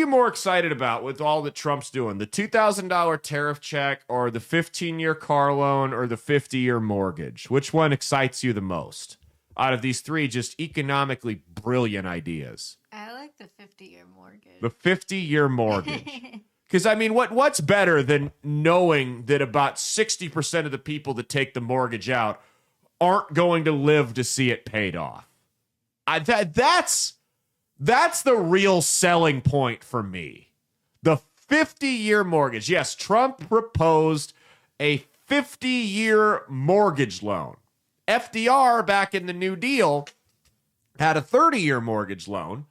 more excited about with all that Trump's doing? The $2,000 tariff check or the 15-year car loan or the 50-year mortgage? Which one excites you the most out of these three just economically brilliant ideas? I like the 50-year mortgage. The 50-year mortgage. Because, I mean, what's better than knowing that about 60% of the people that take the mortgage out aren't going to live to see it paid off? That's the real selling point for me. The 50-year mortgage. Yes, Trump proposed a 50-year mortgage loan. FDR, back in the New Deal, had a 30-year mortgage loan.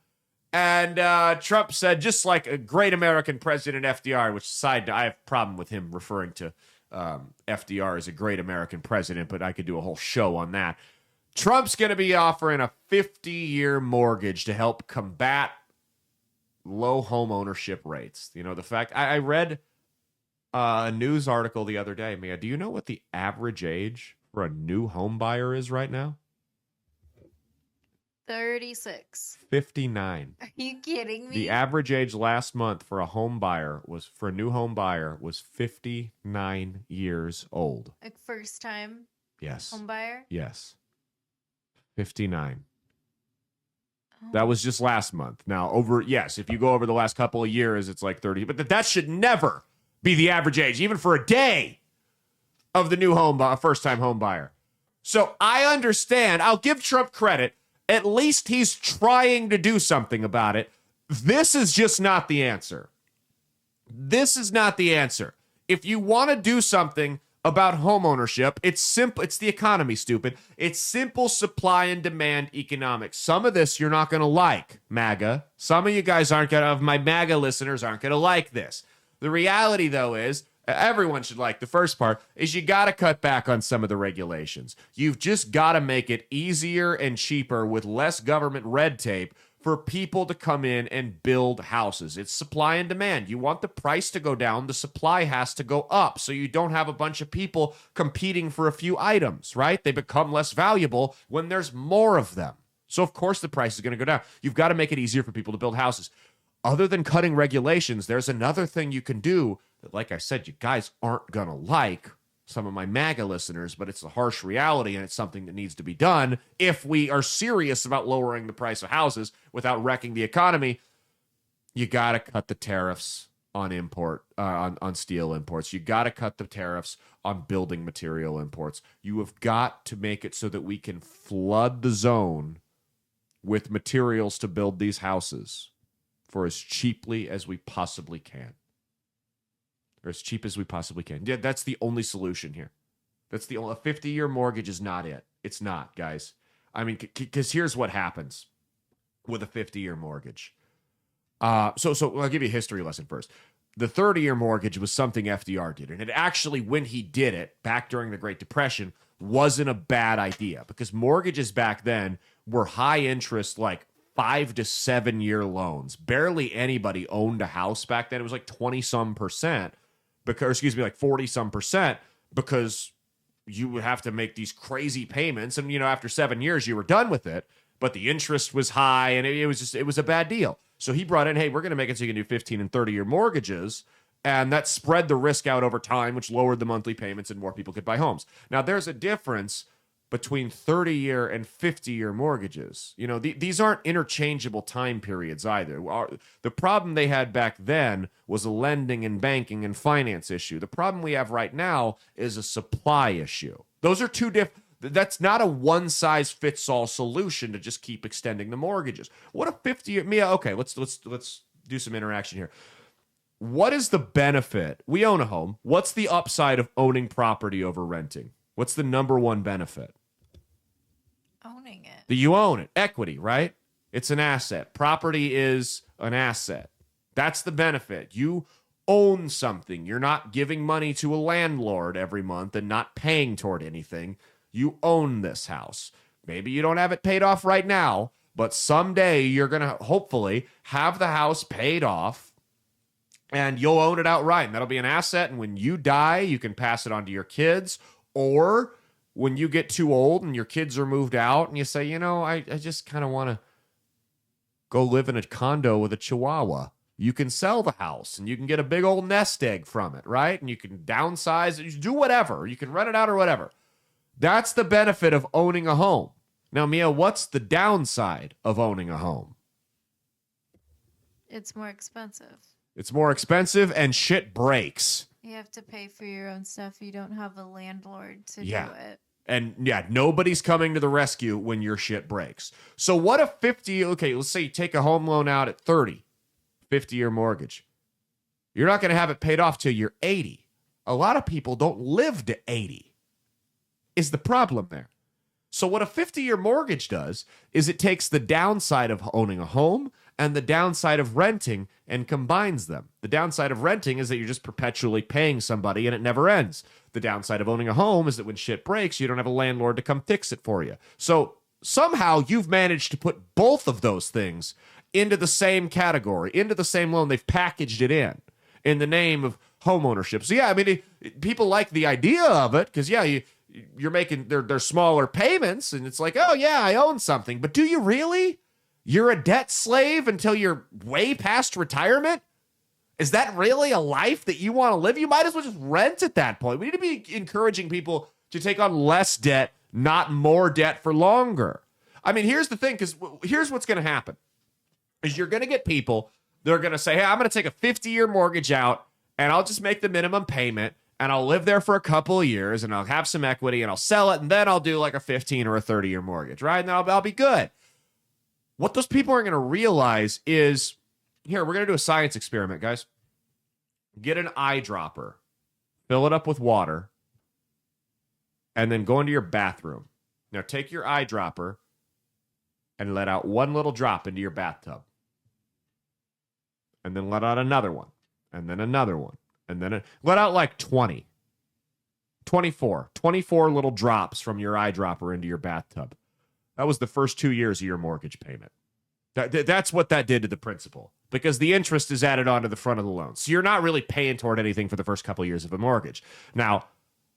And Trump said, just like a great American president, FDR, which side I have a problem with him referring to FDR as a great American president, but I could do a whole show on that. Trump's going to be offering a 50-year mortgage to help combat low home ownership rates. You know, the fact I read a news article the other day. Mia, do you know what the average age for a new home buyer is right now? 36. 59. Are you kidding me? The average age last month for a new home buyer was 59 years old. Like first time Yes. home buyer? Yes. 59. That was just last month. Now, if you go over the last couple of years, it's like 30. But that should never be the average age, even for a day, of the new first-time home buyer. So I understand. I'll give Trump credit. At least he's trying to do something about it. This is just not the answer. This is not the answer. If you want to do something about home ownership, it's simple. It's the economy, stupid. It's simple supply and demand economics. Some of this you're not going to like, MAGA. Some of you guys my MAGA listeners aren't going to like this. The reality, though, is everyone should like the first part, is you got to cut back on some of the regulations. You've just got to make it easier and cheaper with less government red tape for people to come in and build houses. It's supply and demand. You want the price to go down, the supply has to go up, so you don't have a bunch of people competing for a few items, right? They become less valuable when there's more of them. So of course the price is going to go down. You've got to make it easier for people to build houses. Other than cutting regulations, there's another thing you can do that, like I said, you guys aren't going to like, some of my MAGA listeners, but it's a harsh reality and it's something that needs to be done if we are serious about lowering the price of houses without wrecking the economy. You got to cut the tariffs on on steel imports. You got to cut the tariffs on building material imports. You have got to make it so that we can flood the zone with materials to build these houses for as cheaply as we possibly can. Or as cheap as we possibly can. Yeah, that's the only solution here. A 50-year mortgage is not it. It's not, guys. I mean, because here's what happens with a 50-year mortgage. So I'll give you a history lesson first. The 30-year mortgage was something FDR did. And it actually, when he did it, back during the Great Depression, wasn't a bad idea. Because mortgages back then were high interest, like 5 to 7 year loans. Barely anybody owned a house back then. It was like 20-some%. Like 40-some%, because you would have to make these crazy payments. And, after 7 years, you were done with it. But the interest was high, and it was a bad deal. So he brought in, hey, we're going to make it so you can do 15 and 30-year mortgages. And that spread the risk out over time, which lowered the monthly payments and more people could buy homes. Now, there's a difference between 30-year and 50-year mortgages. These aren't interchangeable time periods either. The problem they had back then was a lending and banking and finance issue. The problem we have right now is a supply issue. Those are two different. That's not a one-size-fits-all solution to just keep extending the mortgages. What a 50-year... Mia, okay, let's do some interaction here. What is the benefit? We own a home. What's the upside of owning property over renting? What's the number one benefit? Owning it. That you own it. Equity, right? It's an asset. Property is an asset. That's the benefit. You own something. You're not giving money to a landlord every month and not paying toward anything. You own this house. Maybe you don't have it paid off right now, but someday you're going to hopefully have the house paid off and you'll own it outright. And that'll be an asset. And when you die, you can pass it on to your kids. Or when you get too old and your kids are moved out and you say, I just kind of want to go live in a condo with a chihuahua. You can sell the house and you can get a big old nest egg from it, right? And you can downsize it, you do whatever. You can rent it out or whatever. That's the benefit of owning a home. Now, Mia, what's the downside of owning a home? It's more expensive. It's more expensive and shit breaks. You have to pay for your own stuff. You don't have a landlord to Yeah. do it. And yeah, nobody's coming to the rescue when your shit breaks. So what if let's say you take a home loan out at 30, 50-year mortgage. You're not going to have it paid off till you're 80. A lot of people don't live to 80 is the problem there. So what a 50-year mortgage does is it takes the downside of owning a home and the downside of renting and combines them. The downside of renting is that you're just perpetually paying somebody and it never ends. The downside of owning a home is that when shit breaks, you don't have a landlord to come fix it for you. So somehow you've managed to put both of those things into the same category, into the same loan. They've packaged it in the name of home ownership. So yeah, I mean, people like the idea of it because you're making they're smaller payments and it's like, oh yeah, I own something. But do you really? You're a debt slave until you're way past retirement? Is that really a life that you want to live? You might as well just rent at that point. We need to be encouraging people to take on less debt, not more debt for longer. I mean, here's the thing, because here's what's going to happen. Is you're going to get people that are going to say, hey, I'm going to take a 50-year mortgage out, and I'll just make the minimum payment, and I'll live there for a couple of years, and I'll have some equity, and I'll sell it, and then I'll do like a 15 or a 30-year mortgage, right? And then I'll be good. What those people are going to realize is, here, we're going to do a science experiment, guys. Get an eyedropper, fill it up with water, and then go into your bathroom. Now take your eyedropper and let out one little drop into your bathtub. And then let out another one, and then another one, and then let out like 24 little drops from your eyedropper into your bathtub. That was the first 2 years of your mortgage payment. That's what that did to the principal, because the interest is added onto the front of the loan. So you're not really paying toward anything for the first couple of years of a mortgage. Now,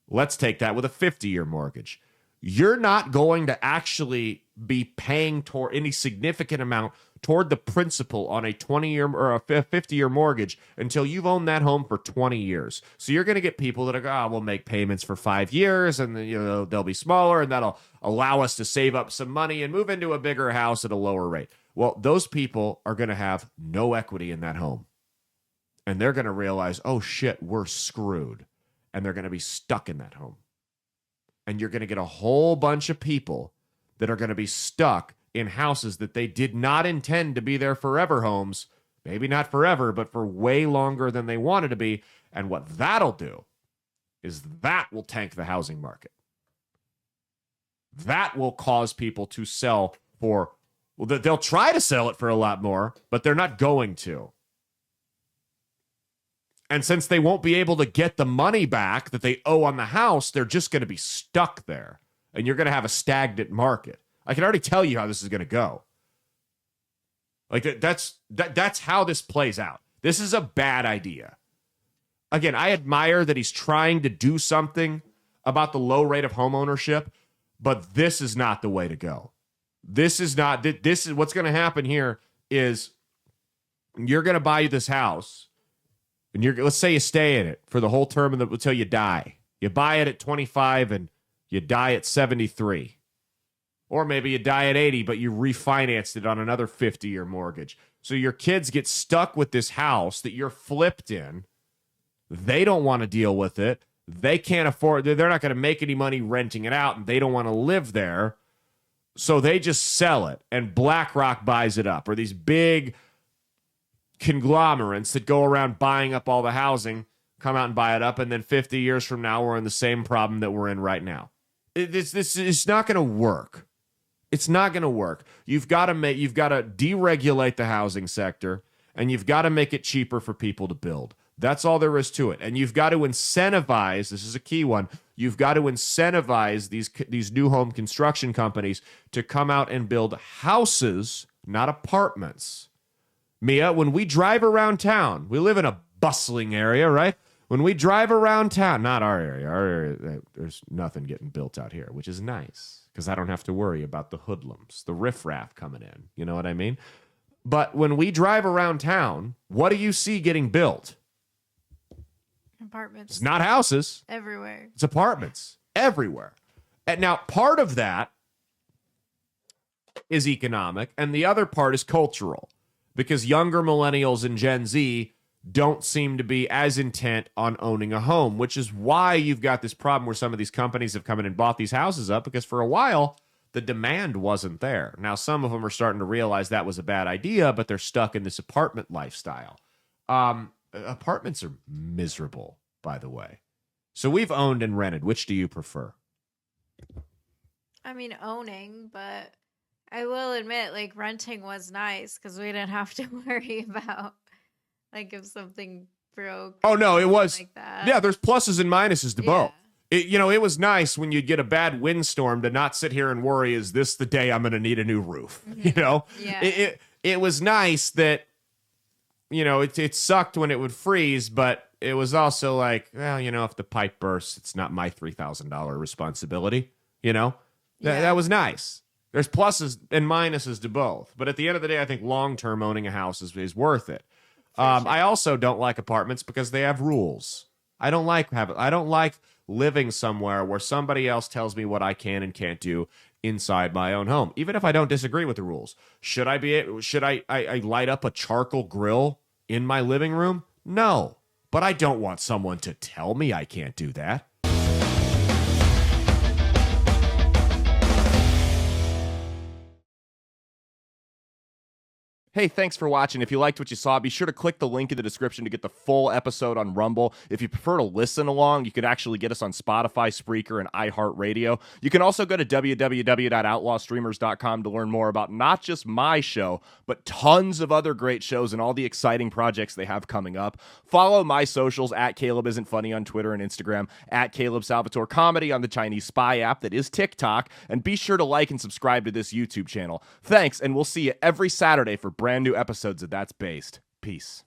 let's take that with a 50-year mortgage. You're not going to actually be paying toward any significant amount toward the principal on a 20-year or a 50-year mortgage until you've owned that home for 20 years. So you're going to get people that are, we'll make payments for 5 years, and then, they'll be smaller, and that'll allow us to save up some money and move into a bigger house at a lower rate. Well, those people are going to have no equity in that home. And they're going to realize, oh shit, we're screwed. And they're going to be stuck in that home. And you're going to get a whole bunch of people that are going to be stuck in houses that they did not intend to be their forever homes. Maybe not forever, but for way longer than they wanted to be. And what that'll do is that will tank the housing market. That will cause people to sell for, well, they'll try to sell it for a lot more, but they're not going to. And since they won't be able to get the money back that they owe on the house, they're just going to be stuck there. And you're going to have a stagnant market. I can already tell you how this is going to go. Like that's how this plays out. This is a bad idea. Again, I admire that he's trying to do something about the low rate of home ownership, but this is not the way to go. This is what's going to happen here is you're going to buy this house. And let's say you stay in it for the whole term until you die. You buy it at 25 and you die at 73. Or maybe you die at 80, but you refinanced it on another 50-year mortgage. So your kids get stuck with this house that you're flipped in. They don't want to deal with it. They can't afford it. They're not going to make any money renting it out, and they don't want to live there. So they just sell it, and BlackRock buys it up, or these big conglomerates that go around buying up all the housing come out and buy it up, and then 50 years from now we're in the same problem that we're in right now. This is not going to work. It's not going to work. You've got to deregulate the housing sector, and you've got to make it cheaper for people to build. That's all there is to it. And you've got to incentivize, this is a key one, you've got to incentivize these new home construction companies to come out and build houses, not apartments. Mia, when we drive around town, we live in a bustling area, right? When we drive around town, not our area, there's nothing getting built out here, which is nice because I don't have to worry about the hoodlums, the riffraff coming in. You know what I mean? But when we drive around town, what do you see getting built? Apartments. It's not houses. Everywhere. It's apartments everywhere. And now part of that is economic, and the other part is cultural, because younger millennials and Gen Z don't seem to be as intent on owning a home, which is why you've got this problem where some of these companies have come in and bought these houses up, because for a while, the demand wasn't there. Now, some of them are starting to realize that was a bad idea, but they're stuck in this apartment lifestyle. Apartments are miserable, by the way. So we've owned and rented. Which do you prefer? I mean, owning, but I will admit, like, renting was nice because we didn't have to worry about, like, if something broke. Oh, no, it was. Like that. Yeah, there's pluses and minuses to both. Yeah. It was nice when you'd get a bad windstorm to not sit here and worry, is this the day I'm going to need a new roof? Mm-hmm. Yeah. It was nice that, it sucked when it would freeze, but it was also like, well, if the pipe bursts, it's not my $3,000 responsibility. That was nice. There's pluses and minuses to both. But at the end of the day, I think long-term owning a house is worth it. Sure. I also don't like apartments because they have rules. I don't like living somewhere where somebody else tells me what I can and can't do inside my own home, even if I don't disagree with the rules. Should I light up a charcoal grill in my living room? No, but I don't want someone to tell me I can't do that. Hey, thanks for watching. If you liked what you saw, be sure to click the link in the description to get the full episode on Rumble. If you prefer to listen along, you could actually get us on Spotify, Spreaker, and iHeartRadio. You can also go to www.outlawstreamers.com to learn more about not just my show, but tons of other great shows and all the exciting projects they have coming up. Follow my socials at Caleb Isn't Funny on Twitter and Instagram, at Caleb Salvatore Comedy on the Chinese Spy app that is TikTok, and be sure to like and subscribe to this YouTube channel. Thanks, and we'll see you every Saturday for brand new episodes of That's Based. Peace.